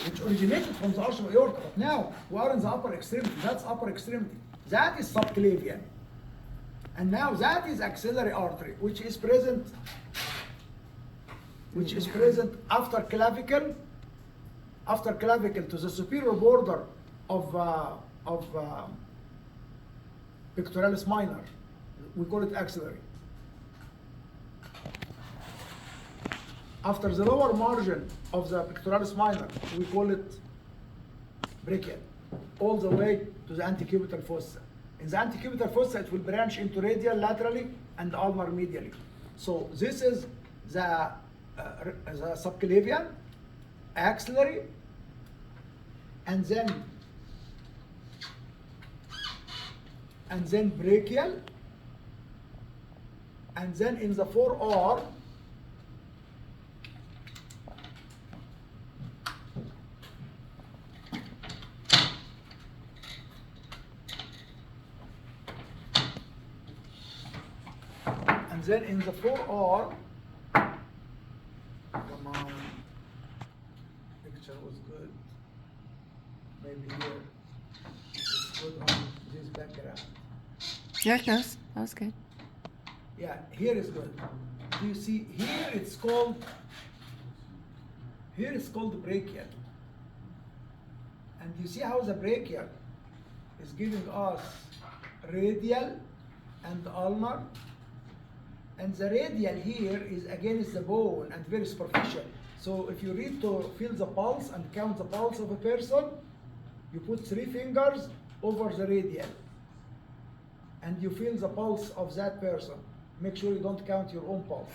which originated from the arch of aorta. But now we are in the upper extremity. That's upper extremity. That is subclavian. And now that is axillary artery, which is present after clavicle to the superior border of pectoralis minor. We call it axillary. After the lower margin of the pectoralis minor, we call it brachial, all the way to the antecubital fossa. In the antecubital fossa, it will branch into radial laterally and ulnar medially. So this is the subclavian, axillary, and then brachial, and then in the 4R, and then in the 4R, come on, picture was good. Maybe here, it's good on this background. There it goes. That was good. Yeah, here is good. Do you see, here it's called brachial. And you see how the brachial is giving us radial and ulnar. And the radial here is against the bone and very superficial. So if you need to feel the pulse and count the pulse of a person, you put 3 fingers over the radial. And you feel the pulse of that person. Make sure you don't count your own pulse.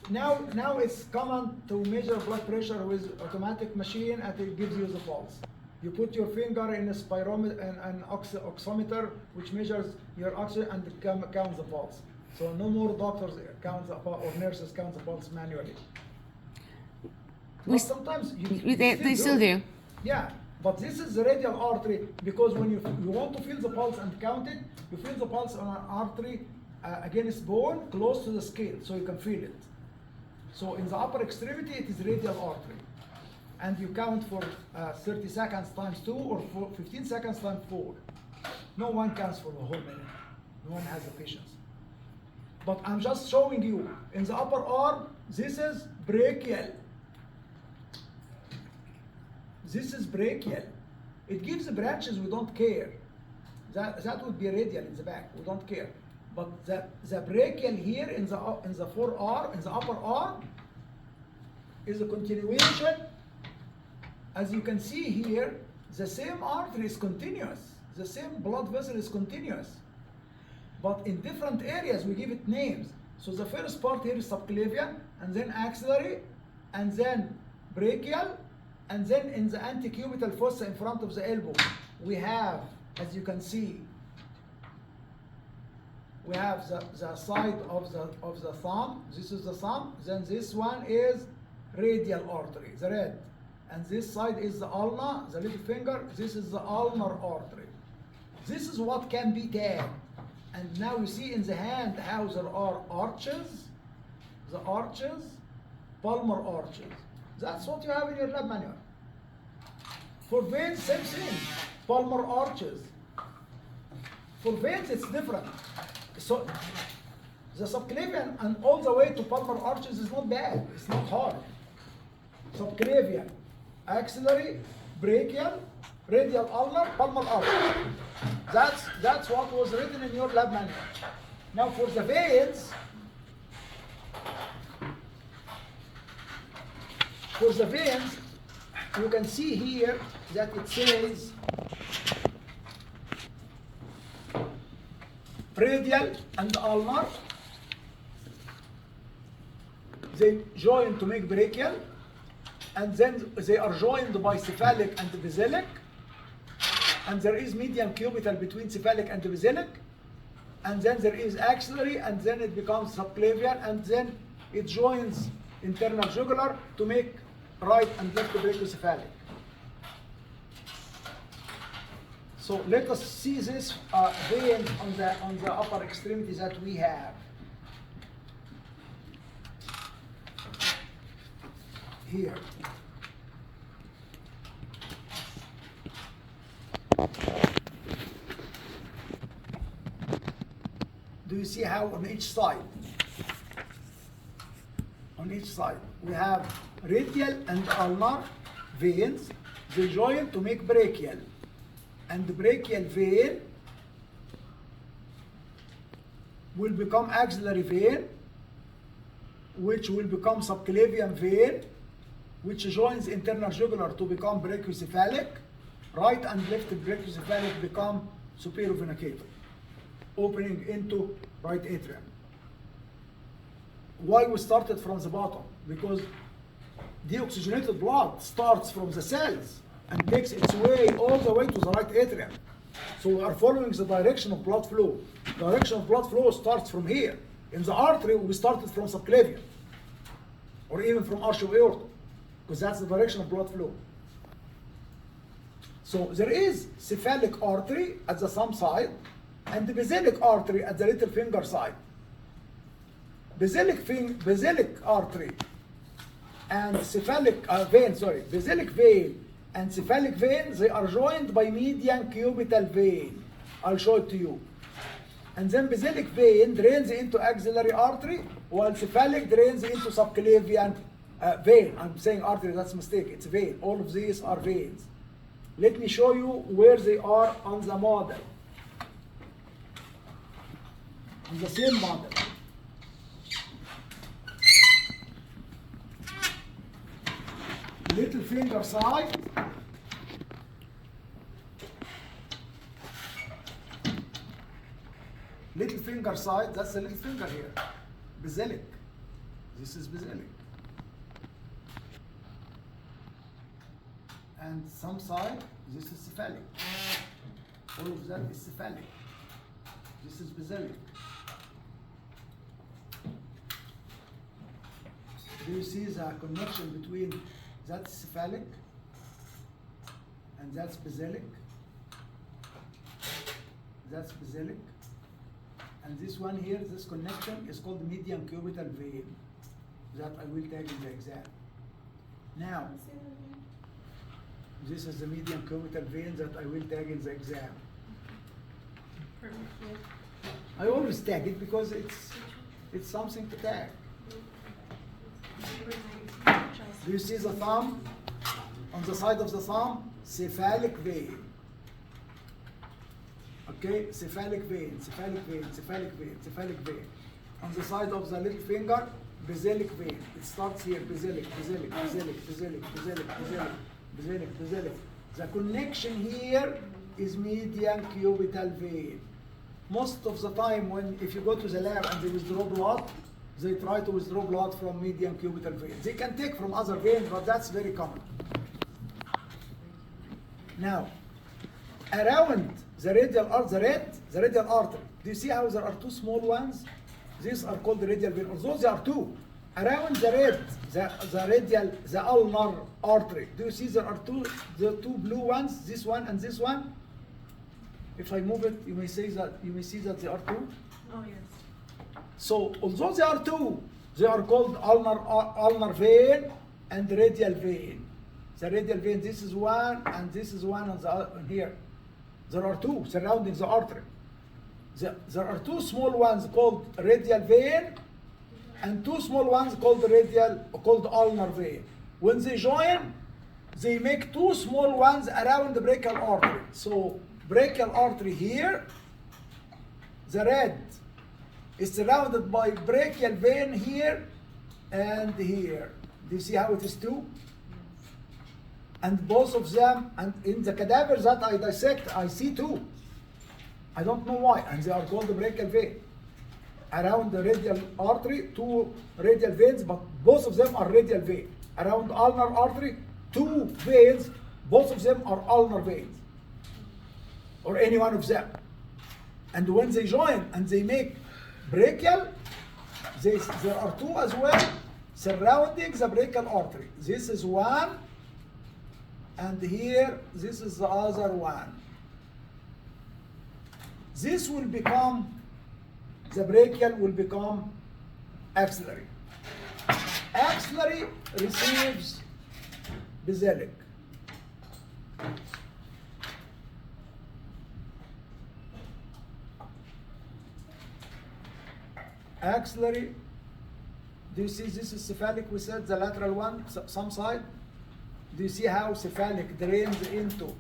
Now it's common to measure blood pressure with automatic machine, and it gives you the pulse. You put your finger in a spirometer and an oximeter, which measures your oxygen and counts the pulse. So no more doctors count the pulse or nurses count the pulse manually. But sometimes they still do. Yeah, but this is the radial artery, because when you want to feel the pulse and count it, you feel the pulse on an artery against bone close to the scale, so you can feel it. So in the upper extremity, it is radial artery. And you count for 30 seconds times 2 or 15 seconds times 4. No one counts for the whole minute. No one has the patience. But I'm just showing you, in the upper arm, this is brachial. This is brachial. It gives the branches, we don't care. That would be radial in the back, we don't care. But the brachial here in the 4R, in the upper arm, is a continuation. As you can see here, the same artery is continuous. The same blood vessel is continuous. But in different areas, we give it names. So the first part here is subclavian, and then axillary, and then brachial, and then in the antecubital fossa in front of the elbow, we have, as you can see, we have the side of the thumb. This is the thumb. Then this one is radial artery, the red. And this side is the ulna, the little finger. This is the ulnar artery. This is what can be tagged. And now you see in the hand how there are arches, the arches, palmar arches. That's what you have in your lab manual. For veins, same thing, palmar arches. For veins, it's different. So the subclavian and all the way to palmar arches is not bad. It's not hard. Subclavian, axillary, brachial, radial ulnar, palmar arch. That's what was written in your lab manual. Now for the veins, you can see here that it says radial and ulnar. They join to make brachial, and then they are joined by cephalic and basilic, and there is median cubital between cephalic and basilic, and then there is axillary, and then it becomes subclavian, and then it joins internal jugular to make right and left brachiocephalic. So let us see this vein on the upper extremity that we have. here. Do you see how on each side? On each side we have radial and ulnar veins. They join to make brachial, and the brachial vein will become axillary vein, which will become subclavian vein, which joins internal jugular to become brachiocephalic. Right and left brachiocephalic become superior vena cava, opening into right atrium. Why we started from the bottom? Because deoxygenated blood starts from the cells and takes its way all the way to the right atrium. So we are following the direction of blood flow. Direction of blood flow starts from here. In the artery, we started from subclavian, or even from arch of aorta, because that's the direction of blood flow. So there is cephalic artery at the thumb side, and the basilic artery at the little finger side. Basilic artery and cephalic vein, basilic vein and cephalic vein, they are joined by median cubital vein. I'll show it to you. And then basilic vein drains into axillary artery, while cephalic drains into subclavian vein. I'm saying artery, that's a mistake, it's vein. All of these are veins. Let me show you where they are on the model. On the same model. Little finger side. Little finger side, that's the little finger here. Basilic. This is basilic. And some side, this is cephalic. All of that is cephalic. This is basilic. Do you see the connection between that's cephalic and that's basilic? That's basilic. And this one here, this connection is called median cubital vein. That I will tag in the exam. Now, this is the median cubital vein that I will tag in the exam. I always tag it because it's something to tag. Do you see the thumb? On the side of the thumb, cephalic vein. Okay, cephalic vein, cephalic vein, cephalic vein, cephalic vein. On the side of the little finger, basilic vein. It starts here, basilic, basilic, basilic, basilic, basilic, basilic, basilic, basilic. The connection here is median cubital vein. Most of the time, if you go to the lab and they withdraw blood, they try to withdraw blood from median cubital vein. They can take from other veins, but that's very common. Now, around the radial artery, do you see how there are two small ones? These are called the radial vein, although there are two. Around the ulnar artery, do you see there are the two blue ones, this one and this one? If I move it, you may see that there are two. Oh yes. So although there are two, they are called ulnar vein and radial vein. The radial vein, this is one and this is one on here. There are two surrounding the artery. There are two small ones called radial vein and two small ones called ulnar vein. When they join, they make two small ones around the brachial artery. So brachial artery here, the red is surrounded by brachial vein here and here. Do you see how it is two? And both of them, and in the cadavers that I dissect, I see two. I don't know why, and they are called the brachial vein. Around the radial artery, two radial veins, but both of them are radial vein. Around ulnar artery, two veins, both of them are ulnar veins, or any one of them. And when they join and they make brachial, there are two as well surrounding the brachial artery. This is one, and here this is the other one. This will become, the brachial will become axillary. Axillary receives basilic. Axillary, do you see this is cephalic? We said the lateral one, some side. Do you see how cephalic drains into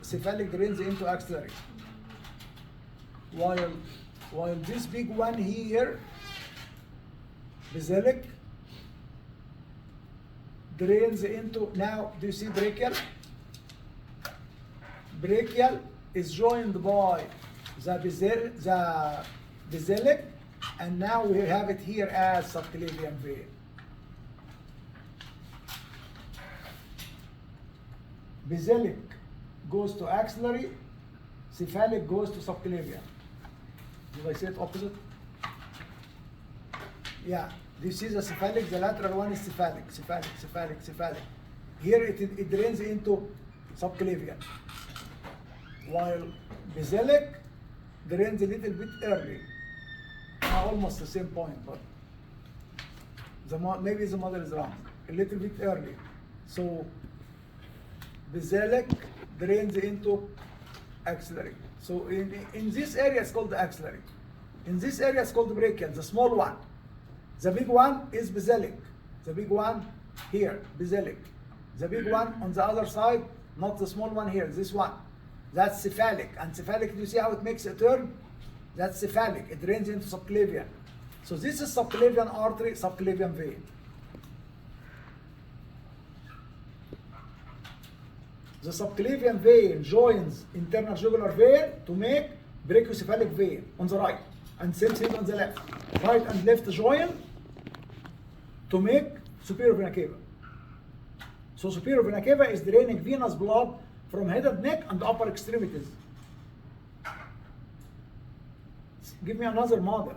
cephalic drains into axillary? While this big one here, basilic, drains into, now do you see brachial? Brachial is joined by the basilic, and now we have it here as subclavian vein. Basilic goes to axillary, cephalic goes to subclavian. Did I say it opposite? Yeah, this is the cephalic, the lateral one is cephalic. Here it drains into subclavian, while basilic drains a little bit early. Almost the same point, but maybe the model is wrong. A little bit early. So basilic drains into axillary. So in this area it's called the axillary. In this area it's called the brachial, the small one. The big one is basilic. The big one here, basilic. The big one on the other side, not the small one here, this one. That's cephalic. And cephalic, do you see how it makes a turn? That's cephalic. It drains into subclavian. So this is subclavian artery, subclavian vein. The subclavian vein joins internal jugular vein to make brachiocephalic vein on the right, and same thing on the left. Right and left join to make superior vena cava. So superior vena cava is draining venous blood from head and neck and upper extremities. Give me another model.